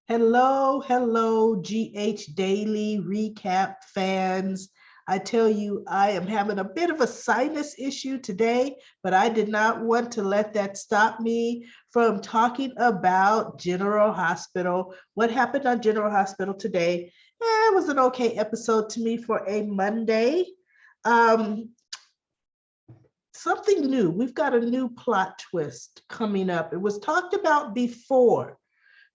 Hello, hello, GH Daily Recap fans. I tell you, I am having a bit of a sinus issue today, but I did not want to let that stop me from talking about General Hospital. What happened on General Hospital today? It was an okay episode to me for a Monday. Um, Something new. We've got a new plot twist coming up. It was talked about before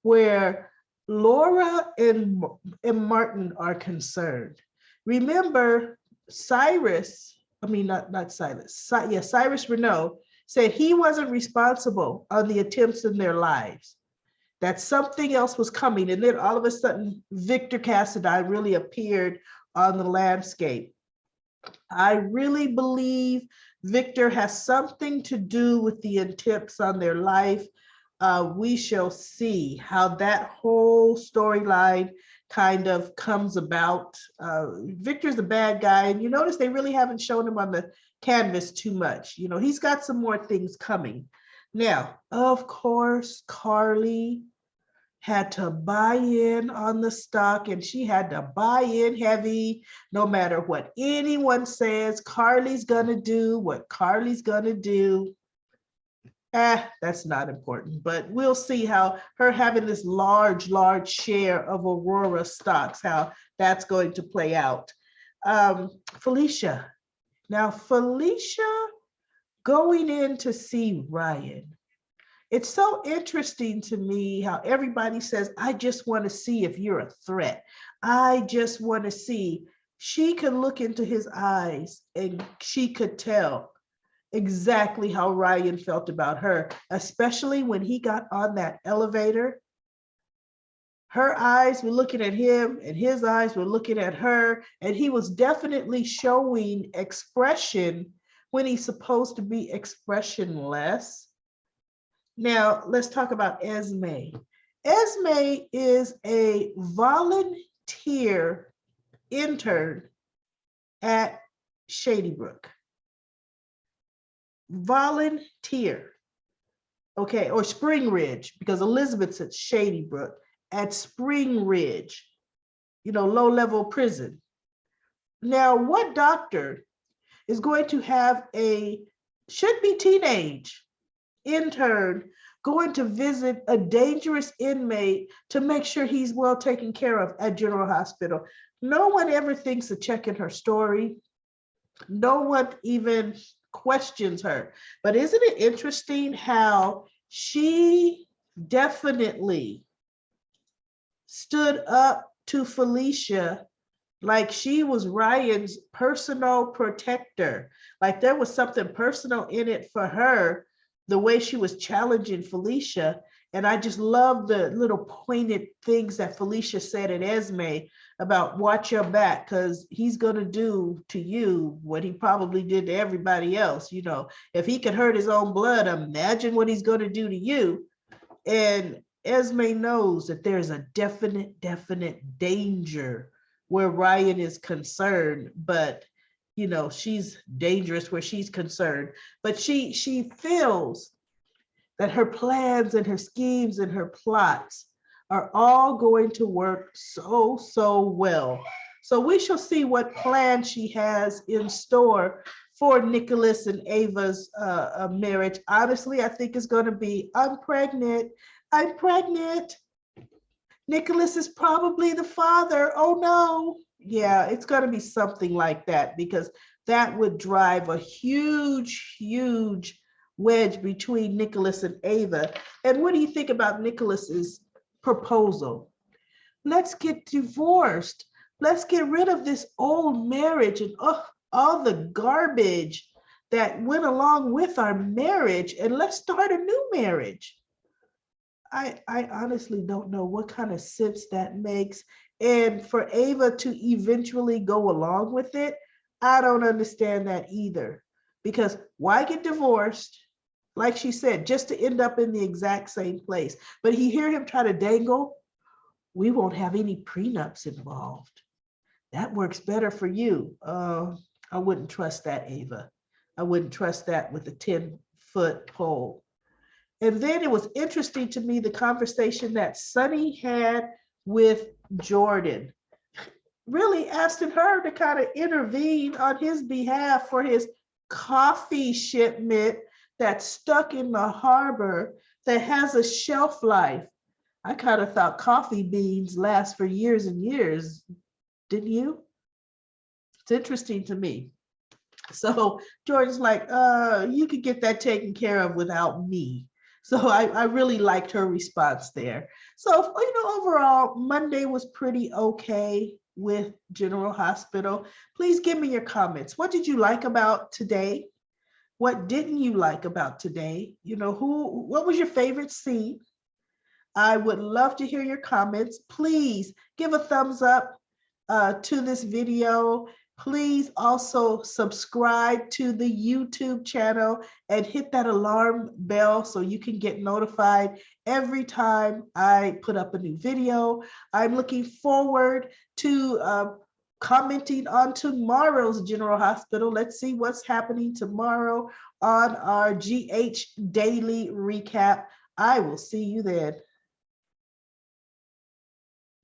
where Laura and Martin are concerned. Remember, Cyrus, I mean, not Silas, Cyrus Renault said he wasn't responsible on the attempts in their lives, that something else was coming. And then all of a sudden, Victor Cassadine really appeared on the landscape. I really believe Victor has something to do with the attempts on their life. We shall see how that whole storyline kind of comes about. Victor's a bad guy, and you notice they really haven't shown him on the canvas too much. You know, he's got some more things coming. Now, of course, Carly had to buy in on the stock, and she had to buy in heavy. No matter what anyone says, Carly's gonna do what Carly's gonna do. That's not important, but we'll see how her having this large share of Aurora stocks, how that's going to play out. Felicia. Now, Felicia going in to see Ryan. It's so interesting to me how everybody says, I just want to see if you're a threat. I just want to see. She could look into his eyes and she could tell exactly how Ryan felt about her, especially when he got on that elevator. Her eyes were looking at him and his eyes were looking at her, and he was definitely showing expression when he's supposed to be expressionless. Now, let's talk about Esme. Esme is a volunteer intern at Shady Brook. Volunteer, okay, or Spring Ridge, because Elizabeth said Shady Brook, at Spring Ridge, low-level prison. Now, what doctor is going to have should be teenage intern going to visit a dangerous inmate to make sure he's well taken care of at General Hospital? No one ever thinks of checking her story. No one even questions her. But isn't it interesting how she definitely stood up to Felicia like she was Ryan's personal protector, like there was something personal in it for her, the way she was challenging Felicia. And I just love the little pointed things that Felicia said at Esme about watch your back, because he's going to do to you what he probably did to everybody else. If he could hurt his own blood, imagine what he's going to do to you. And Esme knows that there's a definite danger where Ryan is concerned, but she's dangerous where she's concerned. But she feels that her plans and her schemes and her plots are all going to work so well. So we shall see what plan she has in store for Nicholas and Ava's marriage. Honestly, I think it's going to be, I'm pregnant. Nicholas is probably the father. Oh no. Yeah, it's going to be something like that, because that would drive a huge wedge between Nicholas and Ava. And what do you think about Nicholas's proposal? Let's get divorced. Let's get rid of this old marriage and all the garbage that went along with our marriage, and let's start a new marriage. I honestly don't know what kind of sense that makes. And for Ava to eventually go along with it, I don't understand that either. Because why get divorced, like she said, just to end up in the exact same place? But you hear him try to dangle, we won't have any prenups involved. That works better for you. I wouldn't trust that, Ava. I wouldn't trust that with a 10-foot pole. And then it was interesting to me, the conversation that Sonny had with Jordan, really asking her to kind of intervene on his behalf for his coffee shipment that's stuck in the harbor that has a shelf life. I kind of thought coffee beans last for years and years, didn't you? It's interesting to me. So Jordan's like, you could get that taken care of without me. So I really liked her response there. So, overall, Monday was pretty okay with General Hospital. Please give me your comments. What did you like about today? What didn't you like about today? What was your favorite scene? I would love to hear your comments. Please give a thumbs up to this video. Please also subscribe to the YouTube channel and hit that alarm bell so you can get notified every time I put up a new video. I'm looking forward to commenting on tomorrow's General Hospital. Let's see what's happening tomorrow on our GH Daily Recap. I will see you then.